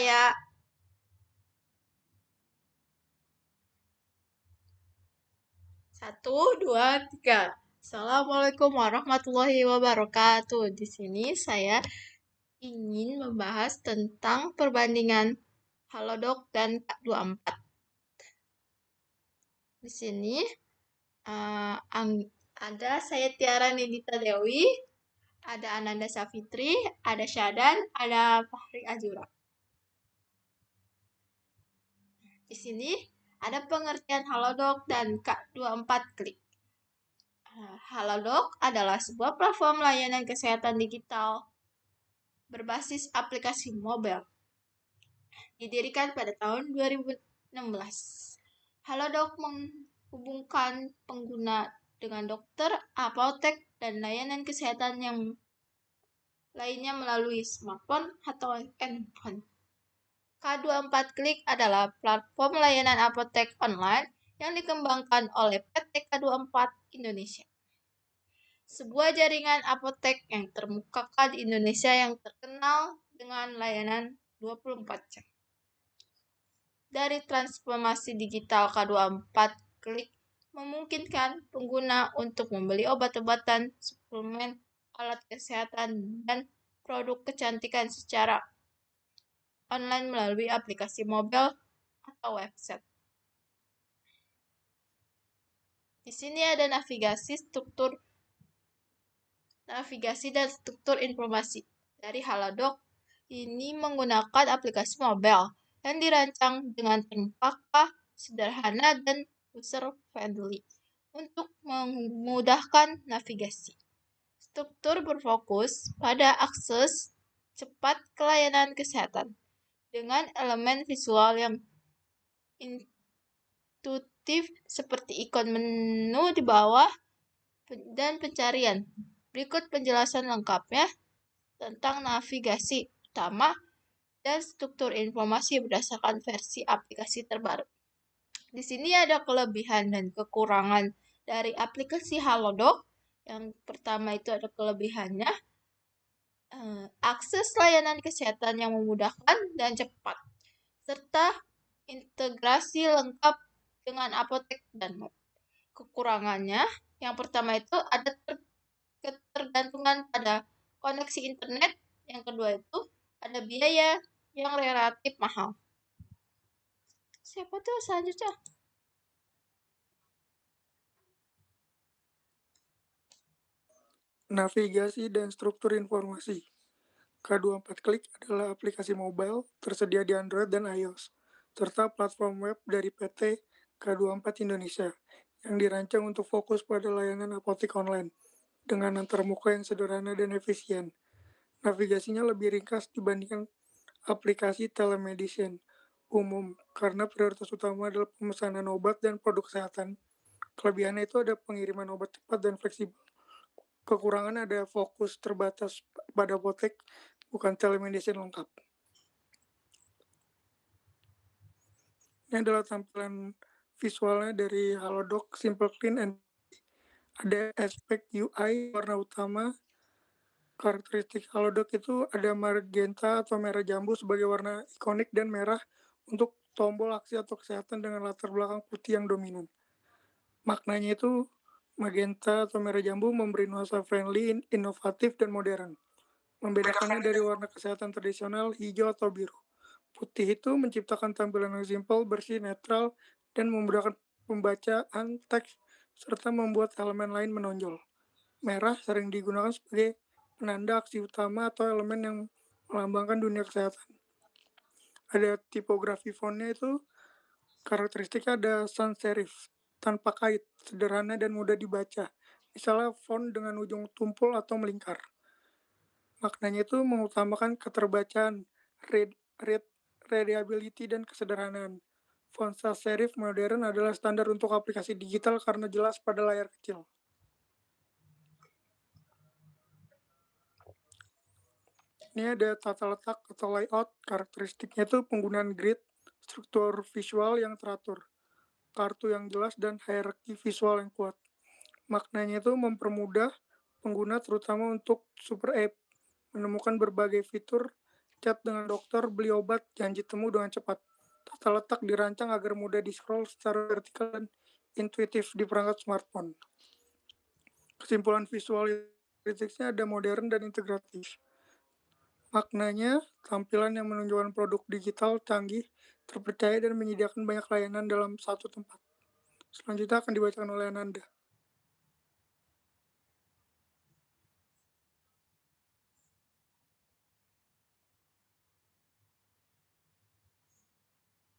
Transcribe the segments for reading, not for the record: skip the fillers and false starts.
saya. Satu, dua, tiga. Assalamualaikum warahmatullahi wabarakatuh. Di sini saya ingin membahas tentang perbandingan Halodoc dan K24. Di sini ada saya Tiara Nidita Dewi, ada Ananda Safitri, ada Syadan, ada Fahri Azura. Di sini ada pengertian Halodoc dan K24 Klik. Halodoc adalah sebuah platform layanan kesehatan digital berbasis aplikasi mobile. Didirikan pada tahun 2016. Halodoc menghubungkan pengguna dengan dokter, apotek, dan layanan kesehatan yang lainnya melalui smartphone atau handphone. K24 Klik adalah platform layanan apotek online yang dikembangkan oleh PT K24 Indonesia. Sebuah jaringan apotek yang terkemuka di Indonesia yang terkenal dengan layanan 24 jam. Dari transformasi digital K24 Klik memungkinkan pengguna untuk membeli obat-obatan, suplemen, alat kesehatan, dan produk kecantikan secara online melalui aplikasi mobile atau website. Di sini ada navigasi dan struktur informasi. Dari Halodoc ini menggunakan aplikasi mobile yang dirancang dengan terpakai, sederhana, dan user-friendly untuk memudahkan navigasi. Struktur berfokus pada akses cepat ke layanan kesehatan dengan elemen visual yang intuitif seperti ikon menu di bawah dan pencarian. Berikut penjelasan lengkapnya tentang navigasi utama dan struktur informasi berdasarkan versi aplikasi terbaru. Di sini ada kelebihan dan kekurangan dari aplikasi Halodoc. Yang pertama itu ada kelebihannya, akses layanan kesehatan yang memudahkan dan cepat, serta integrasi lengkap dengan apotek dan mall. Kekurangannya, yang pertama itu ada ketergantungan pada koneksi internet. Yang kedua itu ada biaya yang relatif mahal. Siapa tuh selanjutnya? Navigasi dan struktur informasi. K24 Klik adalah aplikasi mobile tersedia di Android dan iOS, serta platform web dari PT K24 Indonesia yang dirancang untuk fokus pada layanan apotek online dengan antarmuka yang sederhana dan efisien. Navigasinya lebih ringkas dibandingkan aplikasi telemedicine umum karena prioritas utama adalah pemesanan obat dan produk kesehatan. Kelebihannya itu ada pengiriman obat cepat dan fleksibel. Kekurangan ada fokus terbatas pada apotek, bukan telemedicine lengkap. Ini adalah tampilan visualnya dari Halodoc Simple Clean and ada aspek UI warna utama. Karakteristik Halodoc itu ada magenta atau merah jambu sebagai warna ikonik dan merah untuk tombol aksi atau kesehatan dengan latar belakang putih yang dominan. Maknanya itu magenta atau merah jambu memberi nuansa friendly, inovatif, dan modern. Membedakannya dari warna kesehatan tradisional hijau atau biru. Putih itu menciptakan tampilan yang simpel, bersih, netral, dan memudahkan pembacaan teks serta membuat elemen lain menonjol. Merah sering digunakan sebagai penanda aksi utama atau elemen yang melambangkan dunia kesehatan. Ada tipografi fontnya itu karakteristiknya ada sans serif, tanpa kait, sederhana dan mudah dibaca. Misalnya font dengan ujung tumpul atau melingkar. Maknanya itu mengutamakan keterbacaan, readability, dan kesederhanaan. Font sans serif modern adalah standar untuk aplikasi digital karena jelas pada layar kecil. Ini ada tata letak atau layout. Karakteristiknya itu penggunaan grid, struktur visual yang teratur, kartu yang jelas, dan hierarki visual yang kuat. Maknanya itu mempermudah pengguna terutama untuk super app menemukan berbagai fitur chat dengan dokter, beli obat, janji temu dengan cepat. Tata letak dirancang agar mudah di-scroll secara vertikal dan intuitif di perangkat smartphone. Kesimpulan visual kritiknya ada modern dan integratif. Maknanya, tampilan yang menunjukkan produk digital canggih, terpercaya, dan menyediakan banyak layanan dalam satu tempat. Selanjutnya akan dibacakan oleh Ananda.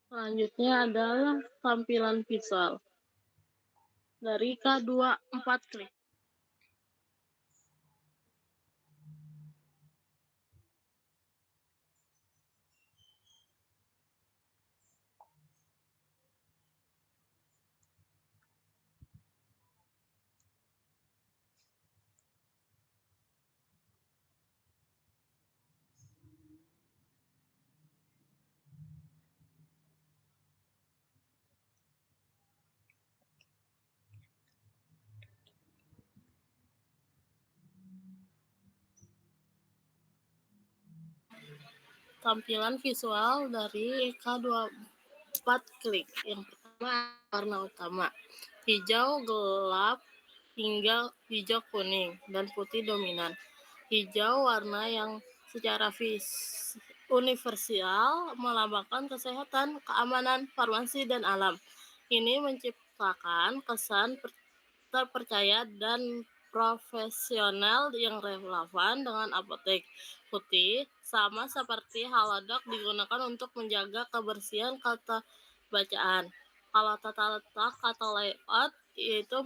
Selanjutnya adalah tampilan visual dari K24 Klik. Tampilan visual dari K24 Klik. Yang pertama, warna utama. Hijau gelap hingga hijau kuning dan putih dominan. Hijau warna yang secara universal melambangkan kesehatan, keamanan, farmasi, dan alam. Ini menciptakan kesan terpercaya dan profesional yang relevan dengan apotek. Putih sama seperti halodoc digunakan untuk menjaga kebersihan kata bacaan. Kalau tata letak atau layout itu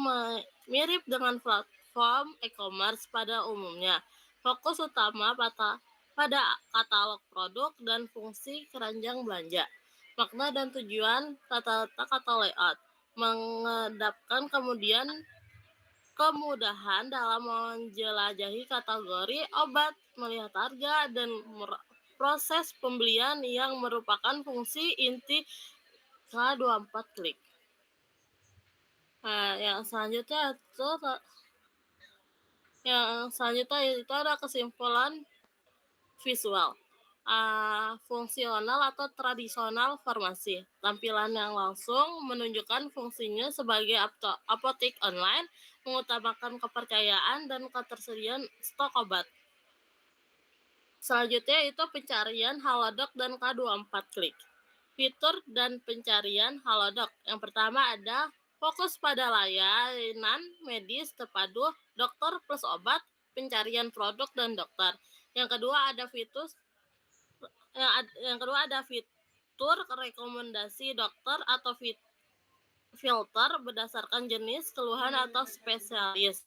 mirip dengan platform e-commerce pada umumnya. Fokus utama pada katalog produk dan fungsi keranjang belanja. Makna dan tujuan tata letak atau layout menghadapkan kemudahan dalam menjelajahi kategori obat, melihat harga, dan proses pembelian yang merupakan fungsi inti K24 Klik. Nah, yang selanjutnya itu ada kesimpulan visual. Fungsional atau tradisional farmasi. Tampilan yang langsung menunjukkan fungsinya sebagai apotek online, mengutamakan kepercayaan dan ketersediaan stok obat. Selanjutnya itu pencarian halodoc dan K24 Klik. Fitur dan pencarian halodoc. Yang pertama ada fokus pada layanan medis terpadu, dokter plus obat, pencarian produk dan dokter. Yang kedua ada fitur rekomendasi dokter atau filter berdasarkan jenis keluhan atau spesialis.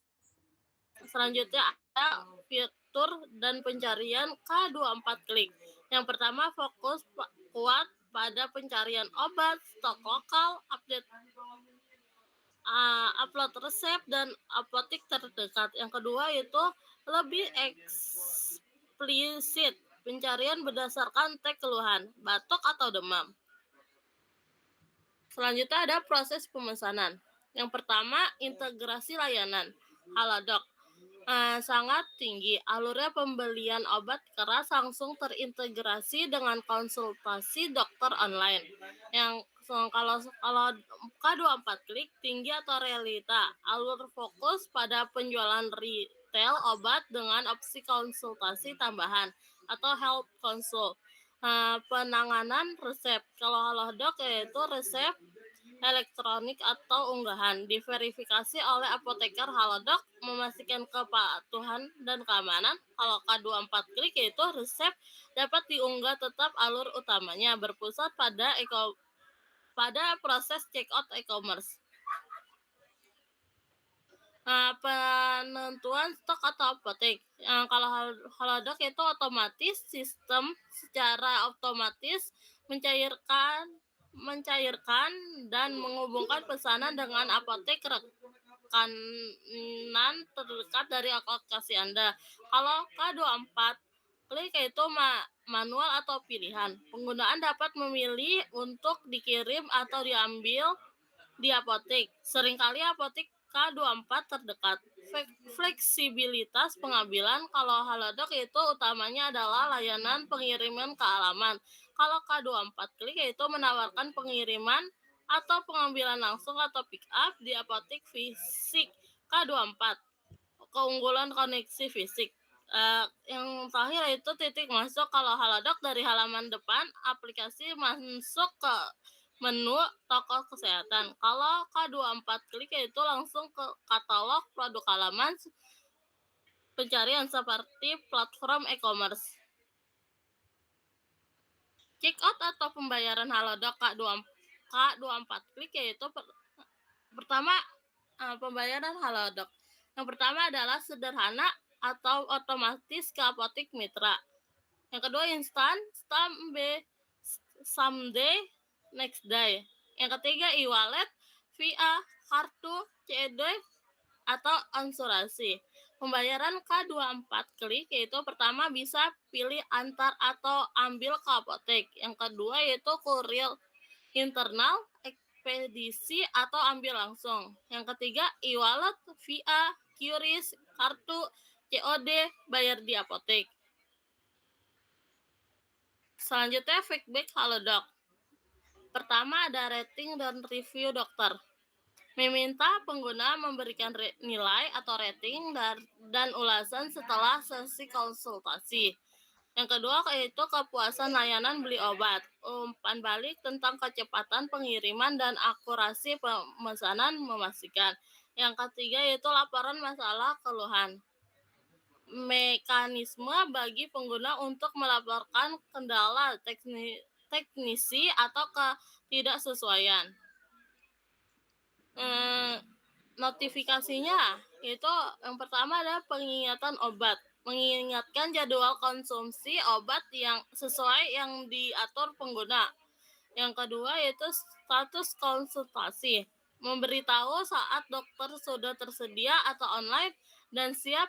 Selanjutnya ada fitur dan pencarian K24 Klik. Yang pertama fokus kuat pada pencarian obat, stok lokal, upload resep dan apotek terdekat. Yang kedua itu lebih eksplisit, pencarian berdasarkan tag keluhan, batuk atau demam. Selanjutnya ada proses pemesanan. Yang pertama, integrasi layanan halodoc. Sangat tinggi. Alurnya pembelian obat keras langsung terintegrasi dengan konsultasi dokter online. Yang kalau K24 Klik tinggi atau realita. Alur fokus pada penjualan retail obat dengan opsi konsultasi tambahan atau health consult. Penanganan resep. Kalau halodoc yaitu resep elektronik atau unggahan, diverifikasi oleh apoteker halodoc, memastikan kepatuhan dan keamanan. Kalau K24 Klik yaitu resep dapat diunggah tetap alur utamanya, berpusat pada proses checkout e-commerce. Penentuan stok atau apotek. Kalau halodoc itu otomatis, sistem secara otomatis mencairkan dan menghubungkan pesanan dengan apotek rekanan terdekat dari lokasi Anda. Kalau K24 Klik itu manual atau pilihan. Penggunaan dapat memilih untuk dikirim atau diambil di apotek. Seringkali apotek K24 terdekat. fleksibilitas pengambilan. Kalau Halodoc itu utamanya adalah layanan pengiriman ke alaman. Kalau K24 Klik itu menawarkan pengiriman atau pengambilan langsung atau pick up di apotek fisik. K24 keunggulan koneksi fisik. Yang terakhir itu titik masuk. Kalau Halodoc dari halaman depan aplikasi masuk ke menu toko kesehatan. Kalau K24 Klik itu langsung ke katalog produk halaman pencarian seperti platform e-commerce. Check out atau pembayaran Halodoc K24 Klik yaitu pertama pembayaran Halodoc. Yang pertama adalah sederhana atau otomatis ke apotek mitra. Yang kedua instan, someday, next day. Yang ketiga e-wallet via kartu COD atau asuransi. Pembayaran K24 Klik yaitu pertama bisa pilih antar atau ambil ke apotek. Yang kedua yaitu kurir internal, ekspedisi atau ambil langsung. Yang ketiga e-wallet via QRIS, kartu COD, bayar di apotek. Selanjutnya feedback Halodoc. Pertama ada rating dan review dokter. Meminta pengguna memberikan nilai atau rating dan ulasan setelah sesi konsultasi. Yang kedua yaitu kepuasan layanan beli obat. Umpan balik tentang kecepatan pengiriman dan akurasi pemesanan memastikan. Yang ketiga yaitu laporan masalah keluhan. Mekanisme bagi pengguna untuk melaporkan kendala teknisi atau ketidaksesuaian. Notifikasinya itu yang pertama adalah pengingatan obat, mengingatkan jadwal konsumsi obat yang sesuai yang diatur pengguna. Yang kedua yaitu status konsultasi, memberitahu saat dokter sudah tersedia atau online dan siap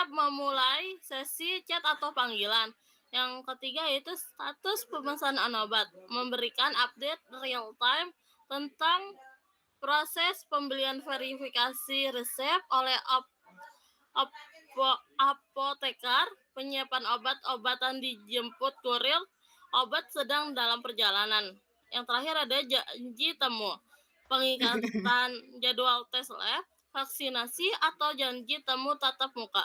memulai sesi chat atau panggilan. Yang ketiga yaitu status pemesanan obat, memberikan update real time tentang proses pembelian verifikasi resep oleh apotekar, penyiapan obat-obatan dijemput kurir, obat sedang dalam perjalanan. Yang terakhir ada janji temu, pengikatan jadwal tes lab, vaksinasi atau janji temu tatap muka.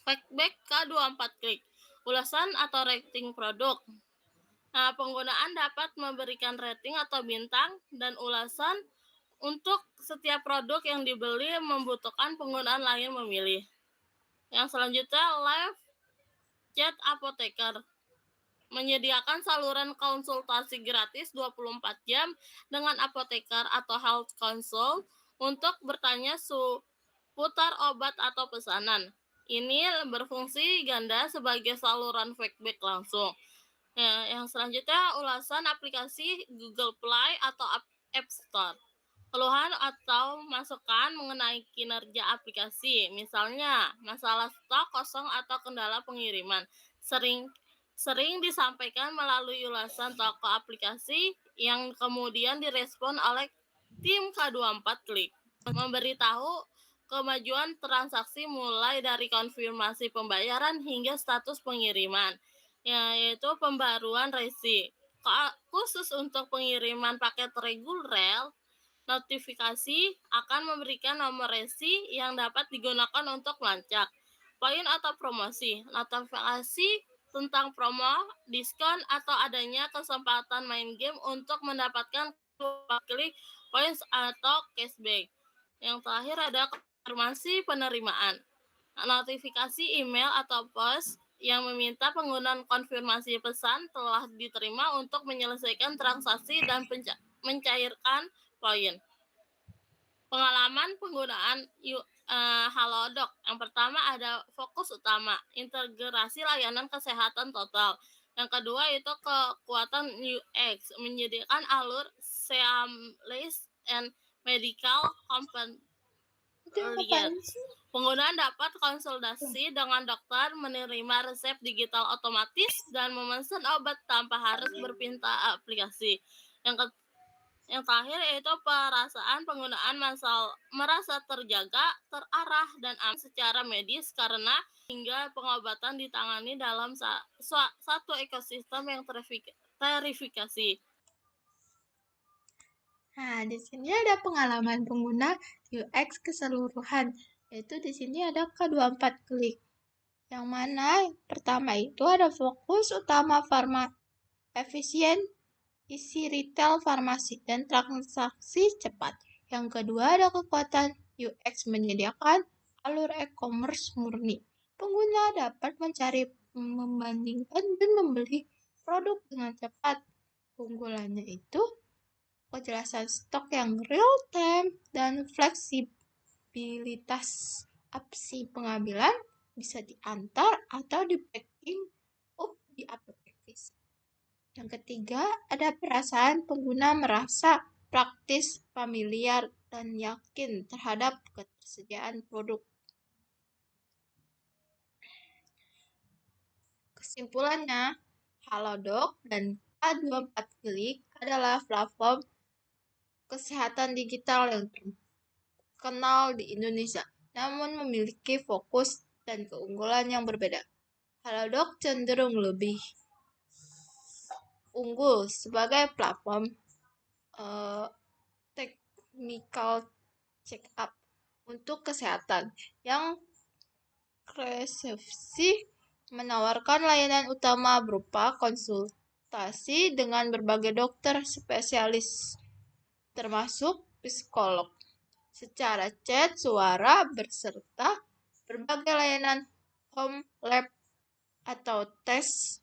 Feedback K24 Klik, ulasan atau rating produk. Penggunaan dapat memberikan rating atau bintang dan ulasan untuk setiap produk yang dibeli, membutuhkan penggunaan lain memilih. Yang selanjutnya live chat apoteker, menyediakan saluran konsultasi gratis 24 jam dengan apoteker atau health consult untuk bertanya seputar obat atau pesanan. Ini berfungsi ganda sebagai saluran feedback langsung. Yang selanjutnya ulasan aplikasi Google Play atau App Store. Keluhan atau masukan mengenai kinerja aplikasi, misalnya masalah stok kosong atau kendala pengiriman, sering disampaikan melalui ulasan toko aplikasi yang kemudian direspon oleh tim K24 Klik. Memberitahu kemajuan transaksi mulai dari konfirmasi pembayaran hingga status pengiriman, yaitu pembaruan resi. Khusus untuk pengiriman paket reguler, notifikasi akan memberikan nomor resi yang dapat digunakan untuk melacak poin atau promosi. Notifikasi tentang promo, diskon, atau adanya kesempatan main game untuk mendapatkan klik points atau cashback. Yang terakhir ada konfirmasi penerimaan. Notifikasi email atau post yang meminta penggunaan konfirmasi pesan telah diterima untuk menyelesaikan transaksi dan mencairkan poin. Pengalaman penggunaan Halodoc. Yang pertama ada fokus utama, integrasi layanan kesehatan total. Yang kedua itu kekuatan UX, menyediakan alur seamless and medical convenience. Penggunaan dapat konsultasi dengan dokter, menerima resep digital otomatis, dan memesan obat tanpa harus berpindah aplikasi. Yang Yang terakhir yaitu perasaan penggunaan merasa terjaga, terarah, dan aman secara medis karena hingga pengobatan ditangani dalam satu ekosistem yang terverifikasi. Nah, di sini ada pengalaman pengguna UX keseluruhan, yaitu di sini ada ke-24 klik. Yang mana pertama itu ada fokus utama efisien, isi retail farmasi, dan transaksi cepat. Yang kedua ada kekuatan UX menyediakan alur e-commerce murni. Pengguna dapat mencari, membandingkan, dan membeli produk dengan cepat. Keunggulannya itu kejelasan stok yang real time dan fleksibilitas opsi pengambilan bisa diantar atau di packing up di apotek fisik. Yang ketiga, ada perasaan pengguna merasa praktis, familiar, dan yakin terhadap ketersediaan produk. Kesimpulannya, Halodoc dan K24 Klik adalah platform kesehatan digital yang terkenal di Indonesia, namun memiliki fokus dan keunggulan yang berbeda. Halodoc cenderung lebih unggul sebagai platform technical check-up untuk kesehatan yang resepsi menawarkan layanan utama berupa konsultasi dengan berbagai dokter spesialis, termasuk psikolog, secara chat, suara, berserta berbagai layanan home lab atau tes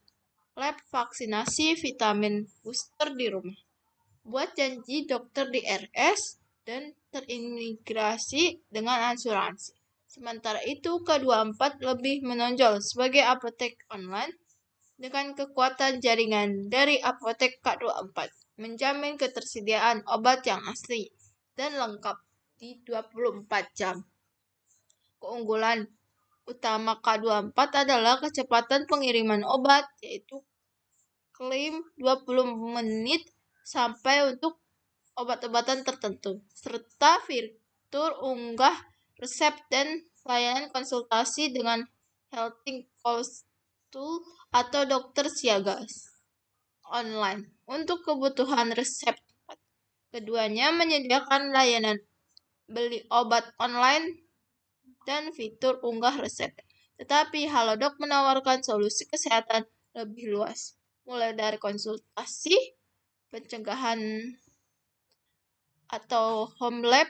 lab vaksinasi vitamin booster di rumah. Buat janji dokter di RS dan terintegrasi dengan asuransi. Sementara itu, K24 lebih menonjol sebagai apotek online dengan kekuatan jaringan dari apotek K24, menjamin ketersediaan obat yang asli dan lengkap di 24 jam. Keunggulan utama K24 adalah kecepatan pengiriman obat, yaitu klaim 20 menit sampai untuk obat-obatan tertentu, serta fitur unggah resep dan layanan konsultasi dengan Healthing Tool atau dokter siaga online untuk kebutuhan resep. Keduanya menyediakan layanan beli obat online dan fitur unggah resep. Tetapi Halodoc menawarkan solusi kesehatan lebih luas, mulai dari konsultasi, pencegahan atau home lab,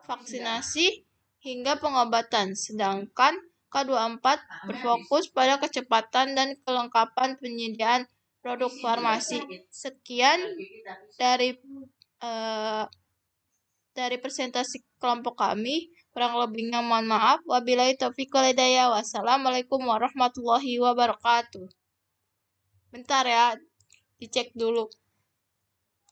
vaksinasi, hingga pengobatan. Sedangkan K24 berfokus pada kecepatan dan kelengkapan penyediaan produk farmasi. Sekian dari presentasi kelompok kami. Kurang lebihnya mohon maaf. Wabillahi taufiq wal hidayah. Wassalamualaikum warahmatullahi wabarakatuh. Bentar ya, dicek dulu.